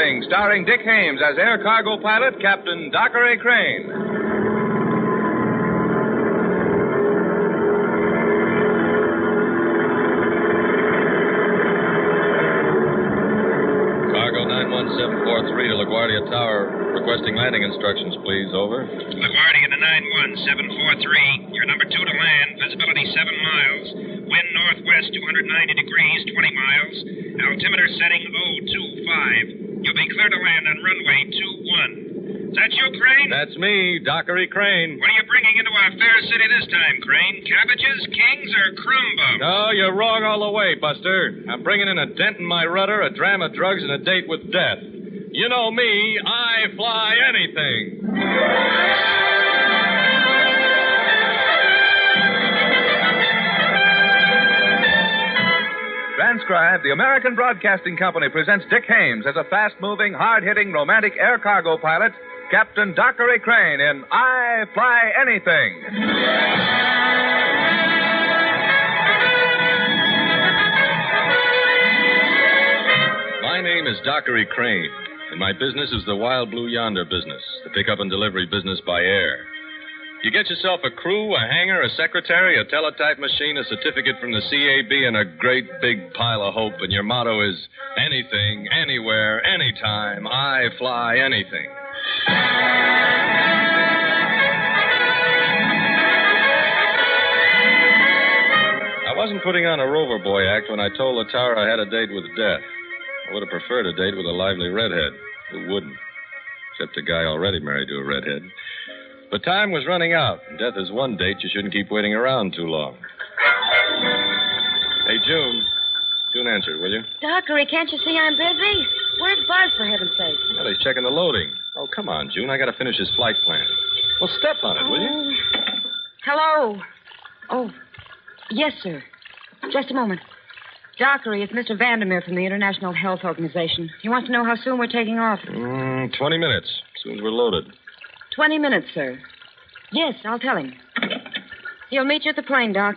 Anything, starring Dick Haymes as air cargo pilot Captain Dockery Crane. Cargo 91743 to LaGuardia Tower. Requesting landing instructions, please. Over. LaGuardia to 91743. You're number 2 to land. Visibility 7 miles. Wind northwest 290 degrees, 20 miles. Altimeter setting 025. You'll be clear to land on runway 21. Is that you, Crane? That's me, Dockery Crane. What are you bringing into our fair city this time, Crane? Cabbages, kings, or crumb bums? No, you're wrong all the way, Buster. I'm bringing in a dent in my rudder, a dram of drugs, and a date with death. You know me, I fly anything. Transcribed, the American Broadcasting Company presents Dick Haymes as a fast-moving, hard-hitting, romantic air cargo pilot, Captain Dockery Crane in I Fly Anything. My name is Dockery Crane, and my business is the Wild Blue Yonder business, the pickup and delivery business by air. You get yourself a crew, a hangar, a secretary, a teletype machine, a certificate from the CAB, and a great big pile of hope, and your motto is anything, anywhere, anytime, I fly anything. I wasn't putting on a rover boy act when I told the tower I had a date with death. I would have preferred a date with a lively redhead. Who wouldn't? Except a guy already married to a redhead. But time was running out. Death is one date you shouldn't keep waiting around too long. Hey, June. June, answer, will you? Dockery, can't you see I'm busy? Where's Buzz, for heaven's sake? Well, he's checking the loading. Oh, come on, June. I got to finish his flight plan. Well, step on it, will you? Hello. Oh, yes, sir. Just a moment. Dockery, it's Mr. Vandermeer from the International Health Organization. He wants to know how soon we're taking off. 20 minutes, as soon as we're loaded. 20 minutes, sir. Yes, I'll tell him. He'll meet you at the plane, Doc.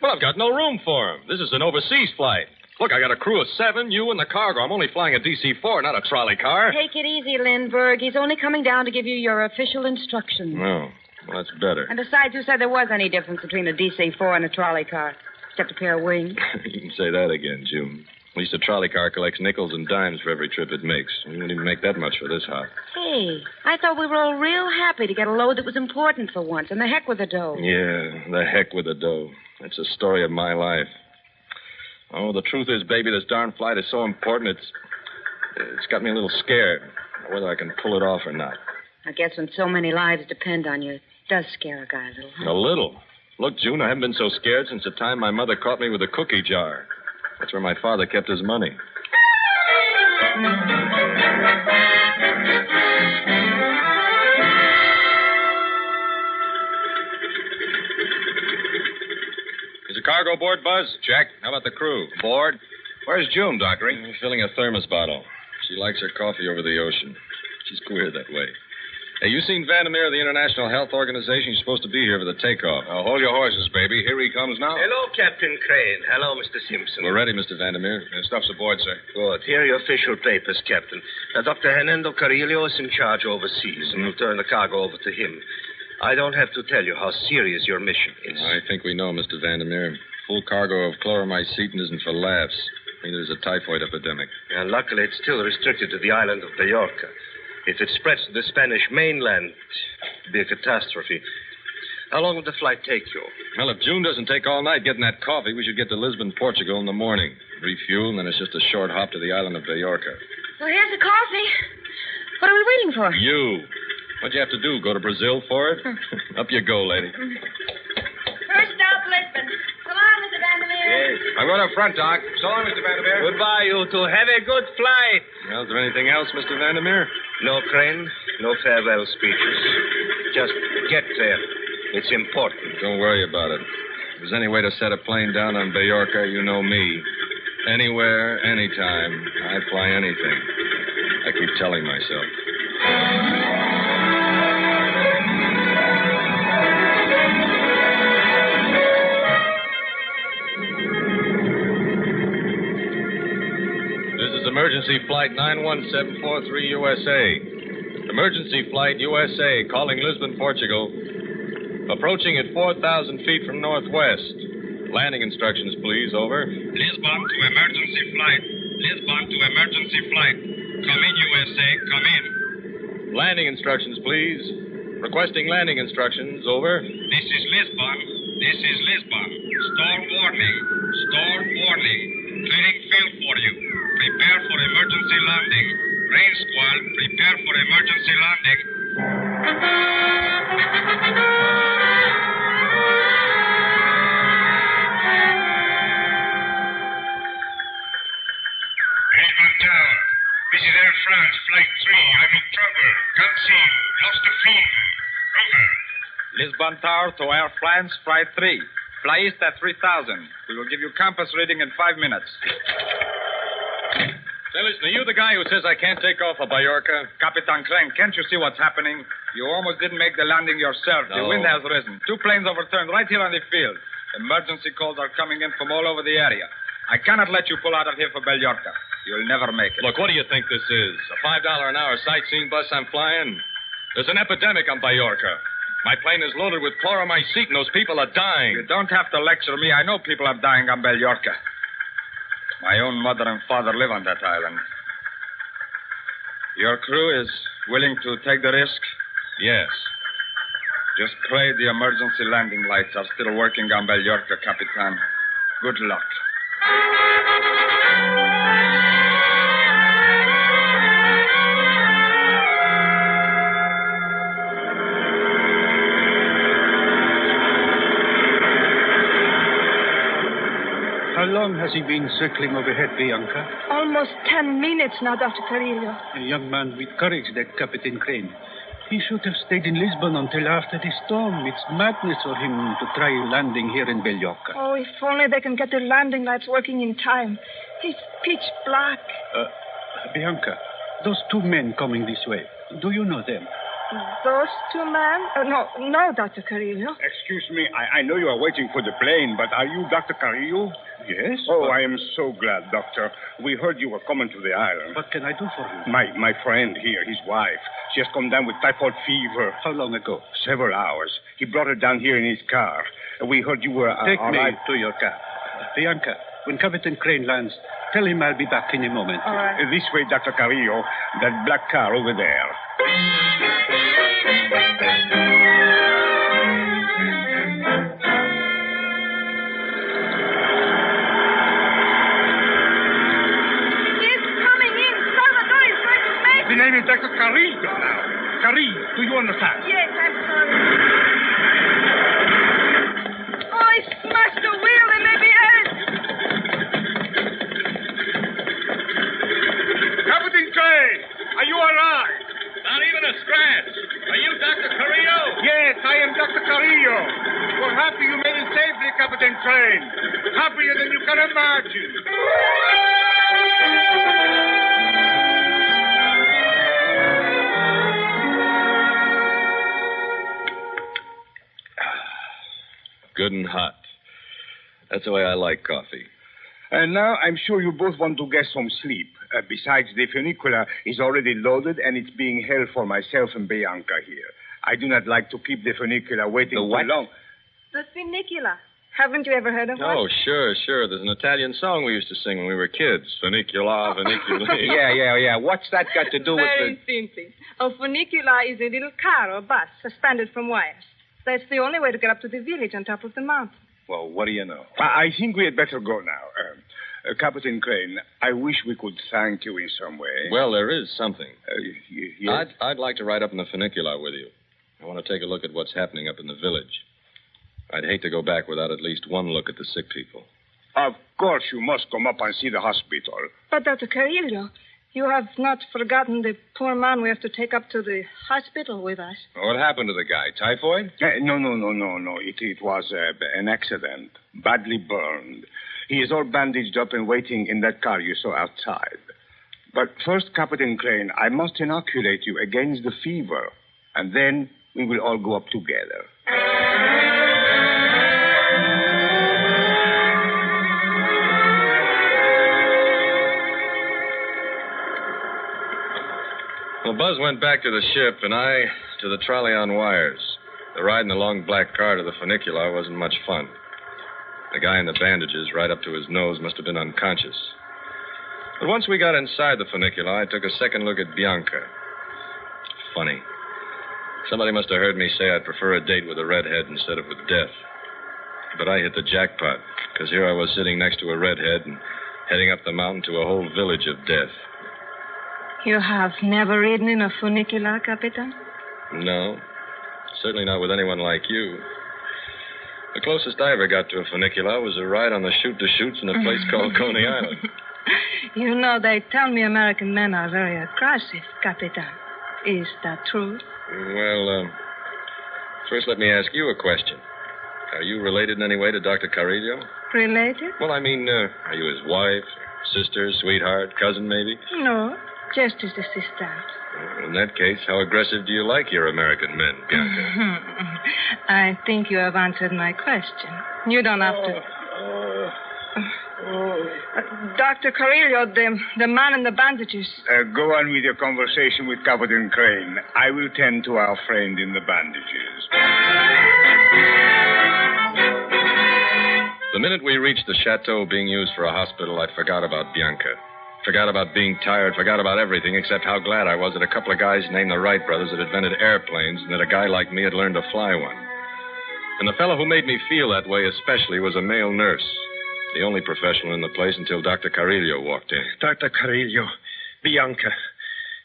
Well, I've got no room for him. This is an overseas flight. Look, I got a crew of 7, you and the cargo. I'm only flying a DC-4, not a trolley car. Take it easy, Lindbergh. He's only coming down to give you your official instructions. Oh, well, that's better. And besides, who said there was any difference between a DC-4 and a trolley car? Except a pair of wings. You can say that again, June. At least a trolley car collects nickels and dimes for every trip it makes. We wouldn't even make that much for this hop. Hey, I thought we were all real happy to get a load that was important for once, and the heck with the dough. Yeah, the heck with the dough. That's the story of my life. Oh, the truth is, baby, this darn flight is so important, it's got me a little scared. Whether I can pull it off or not. I guess when so many lives depend on you, it does scare a guy a little. Huh? A little? Look, June, I haven't been so scared since the time my mother caught me with a cookie jar. That's where my father kept his money. Is the cargo aboard, Buzz? Check. How about the crew? Board. Where's June, Dockery? Filling a thermos bottle. She likes her coffee over the ocean. She's queer that way. Hey, you seen Vandermeer of the International Health Organization? He's supposed to be here for the takeoff. Now, hold your horses, baby. Here he comes now. Hello, Captain Crane. Hello, Mr. Simpson. We're ready, Mr. Vandermeer. Stuff's aboard, sir. Good. Here are your official papers, Captain. Dr. Hernando Carrillo is in charge overseas, and we'll turn the cargo over to him. I don't have to tell you how serious your mission is. I think we know, Mr. Vandermeer. Full cargo of chloramycetin isn't for laughs. I mean, there's a typhoid epidemic. And luckily, it's still restricted to the island of Mallorca. If it spreads to the Spanish mainland, it'd be a catastrophe. How long will the flight take you? Well, if June doesn't take all night getting that coffee, we should get to Lisbon, Portugal in the morning. Refuel, and then it's just a short hop to the island of Mallorca. Well, here's the coffee. What are we waiting for? You. What'd you have to do, go to Brazil for it? Up you go, lady. First stop, Lisbon. Come on, Mr. Vandermeer. Yes. I'm going up front, Doc. So long, Mr. Vandermeer. Goodbye, you two. Have a good flight. Well, is there anything else, Mr. Vandermeer? No, Crane. No farewell speeches. Just get there. It's important. Don't worry about it. If there's any way to set a plane down on Mallorca, you know me. Anywhere, anytime. I fly anything. I keep telling myself. Emergency Flight 91743 USA. Emergency Flight USA calling Lisbon, Portugal. Approaching at 4,000 feet from northwest. Landing instructions, please. Over. Lisbon to emergency flight. Lisbon to emergency flight. Come in, USA. Come in. Landing instructions, please. Requesting landing instructions. Over. This is Lisbon. This is Lisbon. Storm warning. Storm warning. Clearing field for you. Prepare for emergency landing. Rain squall, prepare for emergency landing. Lisbon Tower. This is Air France, Flight 3. I'm in trouble. Can't see you. Lost the feed. Over. Lisbon Tower to Air France, Flight 3. Fly east at 3,000. We will give you compass reading in 5 minutes. Say, listen, are you the guy who says I can't take off at Mallorca? Capitan Crane, can't you see what's happening? You almost didn't make the landing yourself. The No. wind has risen. 2 planes overturned right here on the field. Emergency calls are coming in from all over the area. I cannot let you pull out of here for Mallorca. You'll never make it. Look, what do you think this is? A $5 an hour sightseeing bus I'm flying? There's an epidemic on Mallorca. My plane is loaded with chloramycete, and those people are dying. You don't have to lecture me. I know people are dying on Mallorca. My own mother and father live on that island. Your crew is willing to take the risk? Yes. Just pray the emergency landing lights are still working on Mallorca, Capitan. Good luck. How long has he been circling overhead, Bianca? Almost 10 minutes now, Dr. Carrillo. A young man with courage, that Captain Crane. He should have stayed in Lisbon until after the storm. It's madness for him to try landing here in Mallorca. Oh, if only they can get the landing lights working in time. It's pitch black. Bianca, those 2 men coming this way, do you know them? Those 2 men? No, Dr. Carrillo. Excuse me, I know you are waiting for the plane, but are you Dr. Carrillo? Yes? Oh, I am so glad, Doctor. We heard you were coming to the island. What can I do for you? My friend here, his wife, she has come down with typhoid fever. How long ago? Several hours. He brought her down here in his car. We heard you were... Take me arrived... to your car. Bianca, when Captain Crane lands, tell him I'll be back in a moment. All right. This way, Dr. Carrillo. That black car over there. The name is Dr. Carrillo now. Carrillo, do you understand? Yes, I'm sorry. Oh, I smashed the wheel. They may be hurt. Captain Crane, are you all right? Not even a scratch. Are you Dr. Carrillo? Yes, I am Dr. Carrillo. We're happy you made it safely, Captain Crane. Happier than you can imagine. Good and hot. That's the way I like coffee. And now I'm sure you both want to get some sleep. Besides, the funicular is already loaded, and it's being held for myself and Bianca here. I do not like to keep the funicular waiting too long. The funicular. Haven't you ever heard of Oh, one? sure. There's an Italian song we used to sing when we were kids. Funicula, funicula. Yeah. What's that got to do Very simply. A funicular is a little car or bus suspended from wires. That's the only way to get up to the village on top of the mountain. Well, what do you know? I think we had better go now. Captain Crane, I wish we could thank you in some way. Well, there is something. Yes? I'd like to ride up in the funicular with you. I want to take a look at what's happening up in the village. I'd hate to go back without at least one look at the sick people. Of course you must come up and see the hospital. But, Dr. Carrillo, you have not forgotten the poor man we have to take up to the hospital with us. What happened to the guy? Typhoid? No. It was an accident. Badly burned. He is all bandaged up and waiting in that car you saw outside. But first, Captain Crane, I must inoculate you against the fever. And then we will all go up together. Buzz went back to the ship, and I to the trolley on wires. The ride in the long black car to the funicular wasn't much fun. The guy in the bandages right up to his nose must have been unconscious. But once we got inside the funicular, I took a second look at Bianca. Funny. Somebody must have heard me say I'd prefer a date with a redhead instead of with death. But I hit the jackpot, because here I was sitting next to a redhead and heading up the mountain to a whole village of death. You have never ridden in a funicular, Capitan? No, certainly not with anyone like you. The closest I ever got to a funicular was a ride on the chute-to-chutes in a place called Coney Island. You know, they tell me American men are very aggressive, Capitan. Is that true? Well, first let me ask you a question. Are you related in any way to Dr. Carrillo? Related? Well, I mean, are you his wife, sister, sweetheart, cousin, maybe? No, just his assistant. Well, in that case, how aggressive do you like your American men, Bianca? I think you have answered my question. You don't have to. Dr. Carrillo, the man in the bandages. Go on with your conversation with Captain Crane. I will tend to our friend in the bandages. The minute we reached the chateau being used for a hospital, I forgot about Bianca. Forgot about being tired, forgot about everything except how glad I was that a couple of guys named the Wright brothers had invented airplanes and that a guy like me had learned to fly one. And the fellow who made me feel that way especially was a male nurse, the only professional in the place until Dr. Carrillo walked in. Dr. Carrillo, Bianca,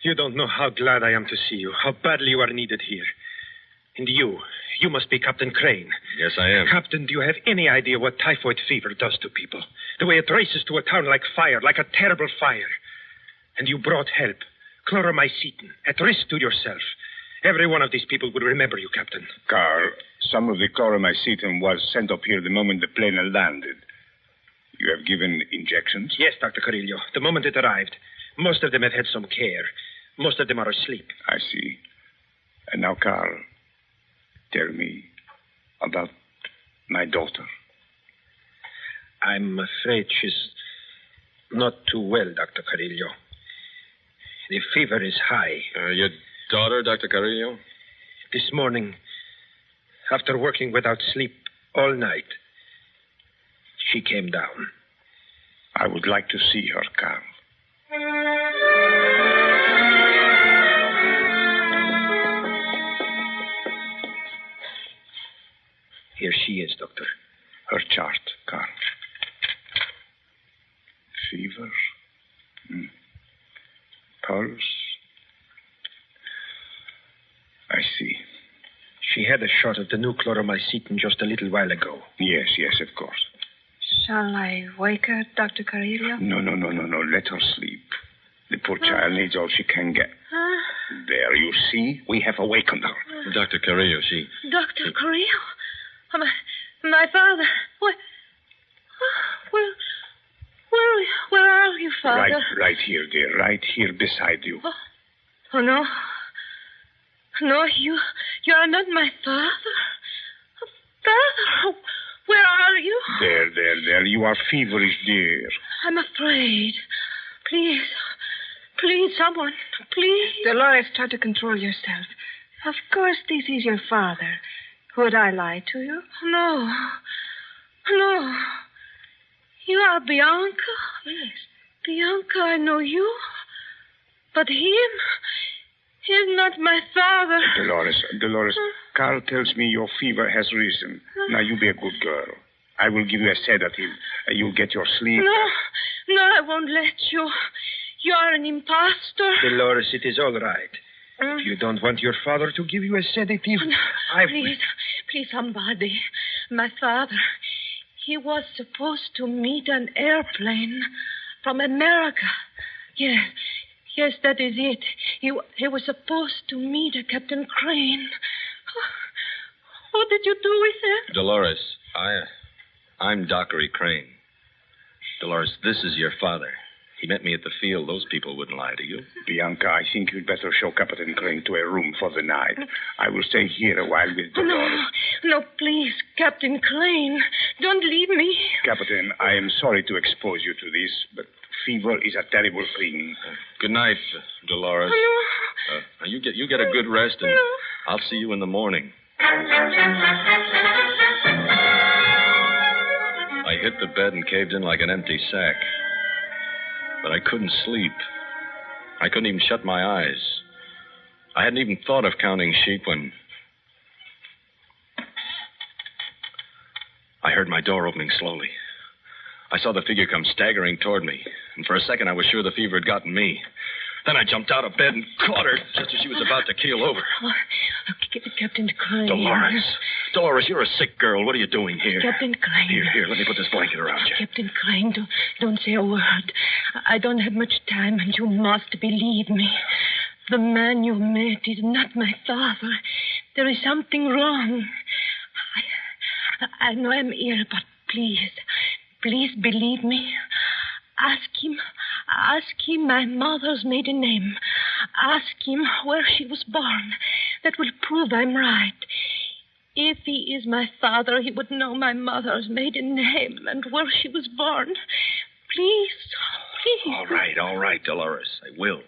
you don't know how glad I am to see you, how badly you are needed here. And you must be Captain Crane. Yes, I am. Captain, do you have any idea what typhoid fever does to people? The way it races to a town like fire, like a terrible fire. And you brought help. Chloromycetin, at risk to yourself. Every one of these people will remember you, Captain. Carl, some of the chloromycetin was sent up here the moment the plane had landed. You have given injections? Yes, Dr. Carrillo. The moment it arrived. Most of them have had some care. Most of them are asleep. I see. And now, Carl, tell me about my daughter. I'm afraid she's not too well, Dr. Carrillo. The fever is high. Your daughter, Dr. Carrillo? This morning, after working without sleep all night, she came down. I would like to see her, Carl. Here she is, Doctor. Her chart, Carl. Fever. Pulse. I see. She had a shot of the new chloromycetin just a little while ago. Yes, of course. Shall I wake her, Dr. Carrillo? No. Let her sleep. The poor child needs all she can get. There, you see? We have awakened her. Dr. Carrillo, she... Dr. Carrillo? My father. Where are you, Father? Right here, dear. Right here beside you. Oh, no. No, you are not my father. Father, where are you? There. You are feverish, dear. I'm afraid. Please, someone, please. Dolores, try to control yourself. Of course, this is your father. Would I lie to you? No. You are Bianca? Yes. Bianca, I know you. But him, he's not my father. Dolores, Carl tells me your fever has risen. Now, you be a good girl. I will give you a sedative. You'll get your sleep. No, I won't let you. You are an impostor. Dolores, it is all right. If you don't want your father to give you a sedative, Please, somebody. My father, he was supposed to meet an airplane from America. Yes, that is it. He was supposed to meet a Captain Crane. What did you do with him? Dolores, I'm Dockery Crane. Dolores, this is your father. He met me at the field. Those people wouldn't lie to you. Bianca, I think you'd better show Captain Crane to a room for the night. I will stay here a while with Dolores. No, please, Captain Crane. Don't leave me. Captain, I am sorry to expose you to this, but fever is a terrible thing. Good night, Dolores. Now you get a good rest, and I'll see you in the morning. I hit the bed and caved in like an empty sack. But I couldn't sleep. I couldn't even shut my eyes. I hadn't even thought of counting sheep when I heard my door opening slowly. I saw the figure come staggering toward me, and for a second I was sure the fever had gotten me. Then I jumped out of bed and caught her just as she was about to keel over. Oh, Captain Crane. Dolores, you're a sick girl. What are you doing here? Captain Crane. Here, let me put this blanket around you. Captain Crane, don't say a word. I don't have much time, and you must believe me. The man you met is not my father. There is something wrong. I know I'm ill, but please believe me. Ask him my mother's maiden name. Ask him where she was born. That will prove I'm right. If he is my father, he would know my mother's maiden name and where she was born. Please. All right, Dolores. I will.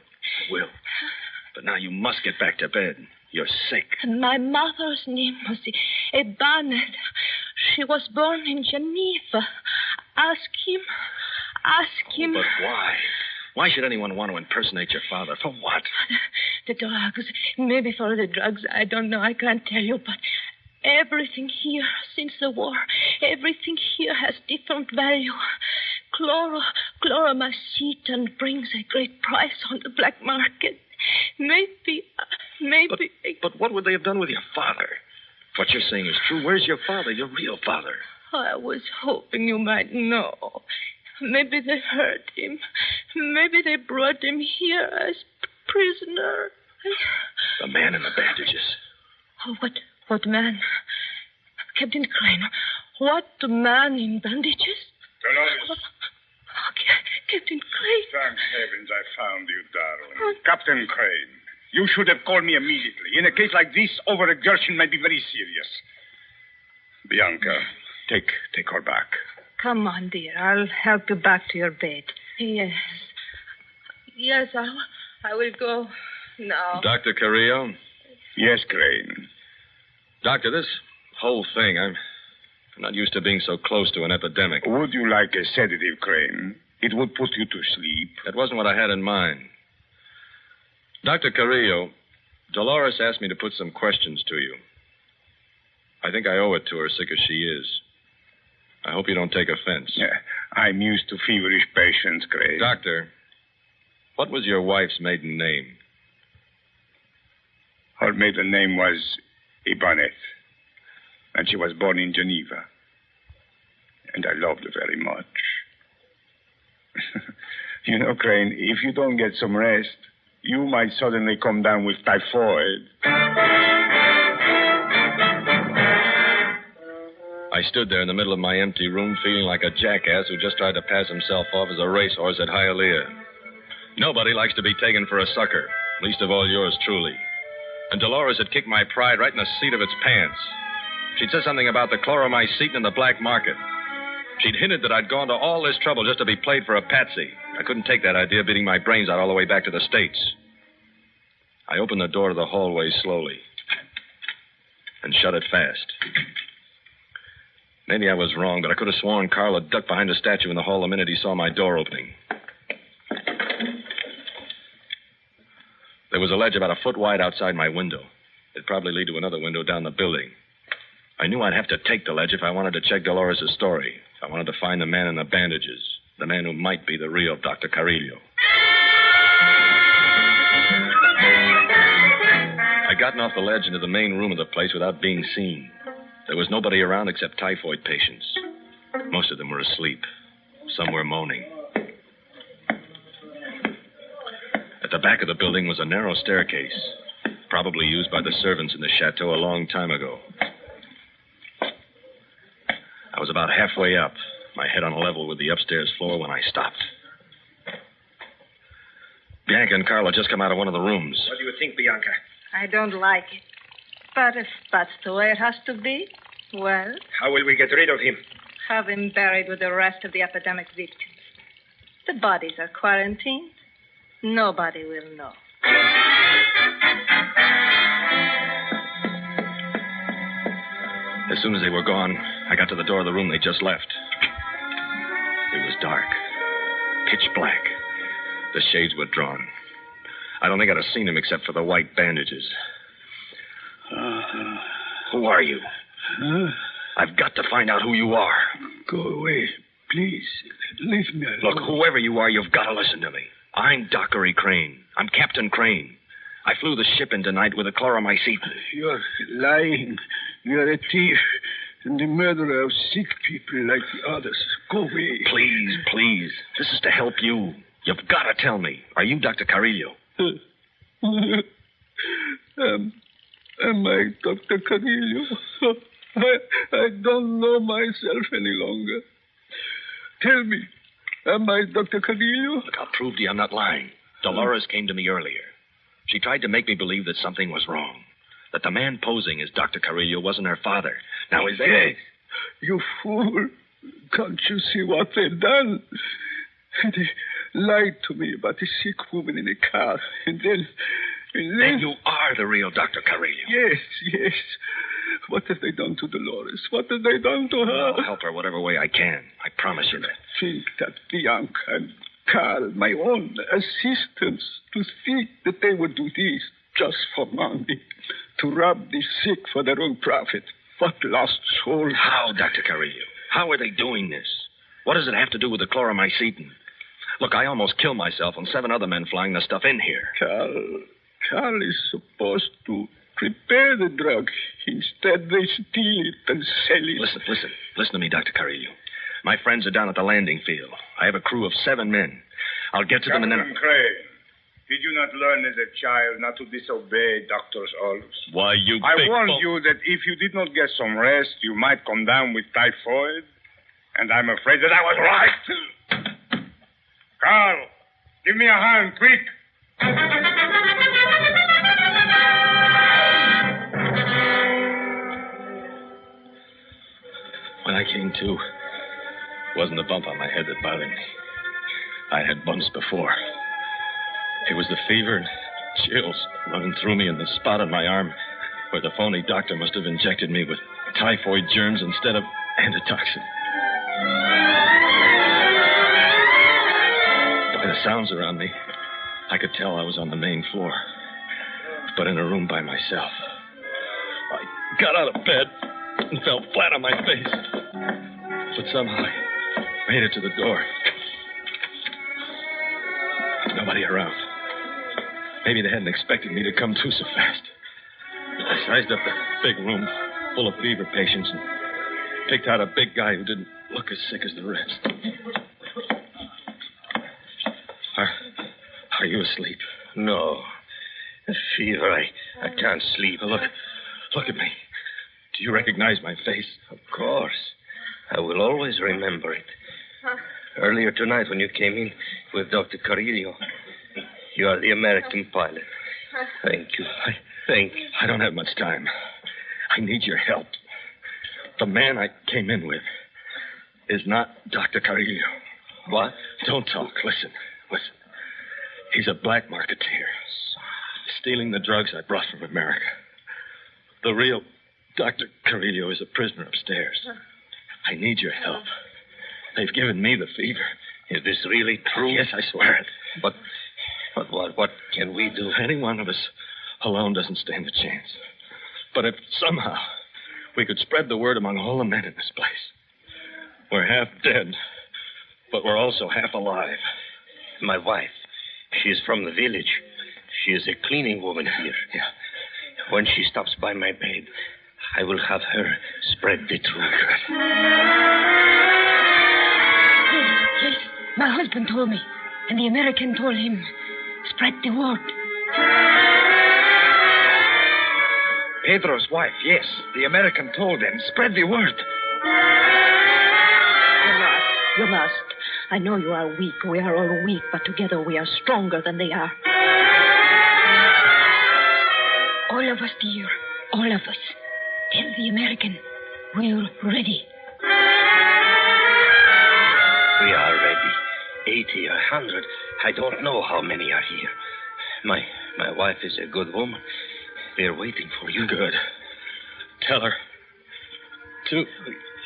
But now you must get back to bed. You're sick. And my mother's name was Barnett. She was born in Geneva. Ask him. But why? Why should anyone want to impersonate your father? For what? The drugs. Maybe for the drugs. I don't know. I can't tell you. But everything here since the war, everything here has different value. Chloromycetin brings a great price on the black market. Maybe. But what would they have done with your father? If what you're saying is true, where's your father, your real father? I was hoping you might know. Maybe they hurt him. Maybe they brought him here as prisoner. The man in the bandages. Oh, what man? Captain Crane, what man in bandages? Dolores. Captain Crane. Thank heavens I found you, darling. Captain Crane, you should have called me immediately. In a case like this, overexertion may be very serious. Bianca, take her back. Come on, dear. I'll help you back to your bed. Yes, I will go now. Dr. Carrillo? Yes, Crane. Doctor, this whole thing, I'm not used to being so close to an epidemic. Would you like a sedative, Crane? It would put you to sleep. That wasn't what I had in mind. Dr. Carrillo, Dolores asked me to put some questions to you. I think I owe it to her, sick as she is. I hope you don't take offense. Yeah, I'm used to feverish patients, Crane. Doctor, what was your wife's maiden name? Her maiden name was Ibanez, and she was born in Geneva. And I loved her very much. You know, Crane, if you don't get some rest, you might suddenly come down with typhoid. I stood there in the middle of my empty room feeling like a jackass who just tried to pass himself off as a racehorse at Hialeah. Nobody likes to be taken for a sucker, least of all yours truly. And Dolores had kicked my pride right in the seat of its pants. She'd said something about the chloromycetin in the black market. She'd hinted that I'd gone to all this trouble just to be played for a patsy. I couldn't take that idea beating my brains out all the way back to the States. I opened the door to the hallway slowly and shut it fast. Maybe I was wrong, but I could have sworn Carl had ducked behind a statue in the hall the minute he saw my door opening. There was a ledge about a foot wide outside my window. It'd probably lead to another window down the building. I knew I'd have to take the ledge if I wanted to check Dolores' story, if I wanted to find the man in the bandages, the man who might be the real Dr. Carrillo. I'd gotten off the ledge into the main room of the place without being seen. There was nobody around except typhoid patients. Most of them were asleep. Some were moaning. At the back of the building was a narrow staircase, probably used by the servants in the chateau a long time ago. I was about halfway up, my head on a level with the upstairs floor, when I stopped. Bianca and Carl had just come out of one of the rooms. What do you think, Bianca? I don't like it. But if that's the way it has to be, well, How will we get rid of him? have him buried with the rest of the epidemic victims. The bodies are quarantined. Nobody will know. As soon as they were gone, I got to the door of the room they just left. It was dark. Pitch black. The shades were drawn. I don't think I'd have seen him except for the white bandages. Who are you? I've got to find out who you are. Go away. Please, leave me alone. Look, whoever you are, you've got to listen to me. I'm Dockery Crane. I'm Captain Crane. I flew the ship in tonight with a chloromycete. You're lying. You're a thief and the murderer of sick people like the others. Go away. Please, please. This is to help you. You've got to tell me. Are you Dr. Carrillo? Am I Dr. Carrillo? I don't know myself any longer. Tell me, am I Dr. Carrillo? Look, I'll prove to you I'm not lying. Dolores came to me earlier. She tried to make me believe that something was wrong. That the man posing as Dr. Carrillo wasn't her father. Now, is that... Yes, you fool. Can't you see what they've done? They lied to me about a sick woman in a car. And then... Then you are the real Dr. Carrillo. Yes. What have they done to Dolores? What have they done to her? I'll help her whatever way I can. I promise you that. Think that Bianca and Carl, my own assistants, to think that they would do this just for money, to rob the sick for their own profit. What lost soul? How, Dr. Carrillo? How are they doing this? What does it have to do with the chloromycete? Look, I almost killed myself and 7 other men flying the stuff in here. Carl is supposed to prepare the drug. Instead, they steal it and sell it. Listen to me, Dr. Carrillo. My friends are down at the landing field. I have a crew of 7 men. I'll get to them and then... Captain Crane, did you not learn as a child not to disobey doctor's orders? Why, I warned you that if you did not get some rest, you might come down with typhoid. And I'm afraid that I was right. Carl, give me a hand, quick. When I came to, it wasn't the bump on my head that bothered me. I had bumps before. It was the fever and chills running through me in the spot on my arm where the phony doctor must have injected me with typhoid germs instead of antitoxin. By the sounds around me, I could tell I was on the main floor, but in a room by myself. I got out of bed and fell flat on my face, but somehow I made it to the door. Nobody around. Maybe they hadn't expected me to come to so fast. I sized up the big room full of fever patients and picked out a big guy who didn't look as sick as the rest. Are you asleep? No. The fever, I can't sleep. Look at me. Do you recognize my face? Of course. I will always remember it. Earlier tonight when you came in with Dr. Carrillo, you are the American pilot. Thank you. I don't have much time. I need your help. The man I came in with is not Dr. Carrillo. What? Don't talk. Listen. He's a black marketeer, stealing the drugs I brought from America. The real Dr. Carrillo is a prisoner upstairs. I need your help. They've given me the fever. Is this really true? Yes, I swear it. But what can we do? Any one of us alone doesn't stand a chance. But if somehow we could spread the word among all the men in this place. We're half dead, but we're also half alive. My wife, she is from the village. She is a cleaning woman here. Yeah. When she stops by my bed, I will have her spread the truth. Yes. My husband told me, and the American told him. Spread the word. Pedro's wife, yes. The American told them. Spread the word. You must. I know you are weak. We are all weak, but together we are stronger than they are. All of us, dear. All of us. Tell the American we're ready. We are ready. 80, 100. I don't know how many are here. My wife is a good woman. They're waiting for you. Good. Tell her.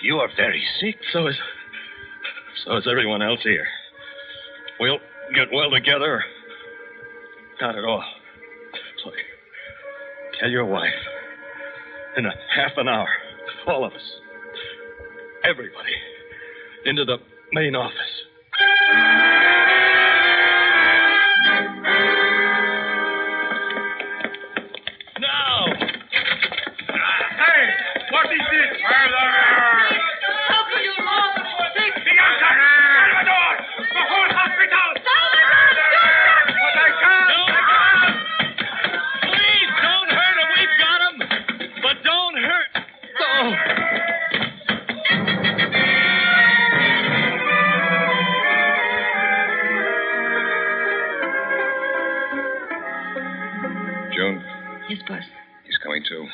You are very sick. So is everyone else here. We'll get well together. Not at all. Look, tell your wife. In a half an hour, all of us, everybody, into the main office. Now! Hey, what is this? How could you wrong? Bianca! Salvador! The whole hospital! But I can't! Please don't hurt him. We've got him. But don't hurt. June, Yes, boss. he's coming too.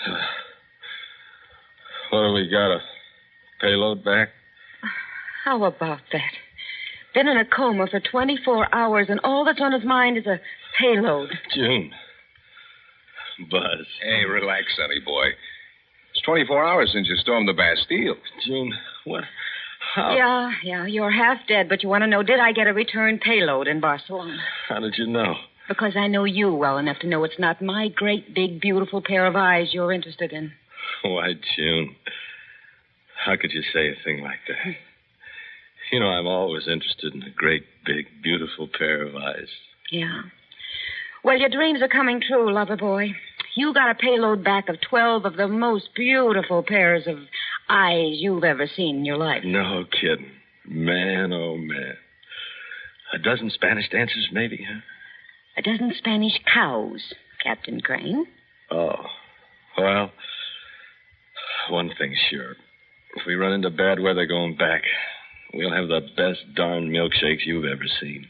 What do we got? A payload back? How about that? Been in a coma for 24 hours, and all that's on his mind is a payload. June. Buzz. Hey, relax, sonny boy. It's 24 hours since you stormed the Bastille. June, what? How? Yeah, you're half dead, but you want to know, did I get a return payload in Barcelona? How did you know? Because I know you well enough to know it's not my great, big, beautiful pair of eyes you're interested in. Why, June, how could you say a thing like that? You know, I'm always interested in a great, big, beautiful pair of eyes. Yeah. Well, your dreams are coming true, lover boy. You got a payload back of 12 of the most beautiful pairs of eyes you've ever seen in your life. No kidding. Man, oh, man. A dozen Spanish dancers, maybe, huh? A dozen Spanish cows, Captain Crane. Oh. Well, one thing's sure. If we run into bad weather going back, we'll have the best darn milkshakes you've ever seen.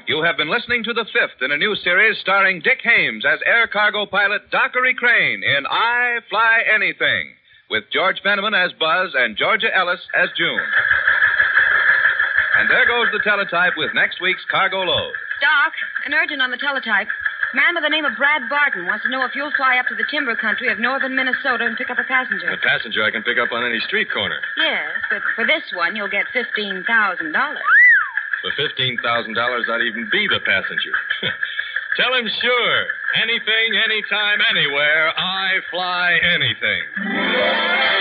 You have been listening to the fifth in a new series starring Dick Hames as air cargo pilot Dockery Crane in I Fly Anything, with George Fenneman as Buzz and Georgia Ellis as June. And there goes the teletype with next week's cargo load. Doc, an urgent on the teletype. A man by the name of Brad Barton wants to know if you'll fly up to the timber country of northern Minnesota and pick up a passenger. A passenger I can pick up on any street corner. Yes, but for this one, you'll get $15,000. For $15,000, I'd even be the passenger. Tell him sure. Anything, anytime, anywhere, I fly anything.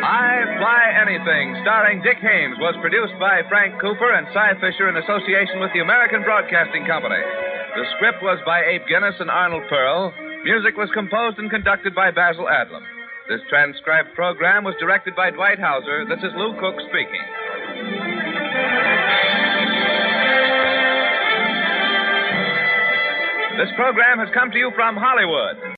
I Fly Anything, starring Dick Hames, was produced by Frank Cooper and Cy Fisher in association with the American Broadcasting Company. The script was by Abe Guinness and Arnold Pearl. Music was composed and conducted by Basil Adlam. This transcribed program was directed by Dwight Hauser. This is Lou Cook speaking. This program has come to you from Hollywood.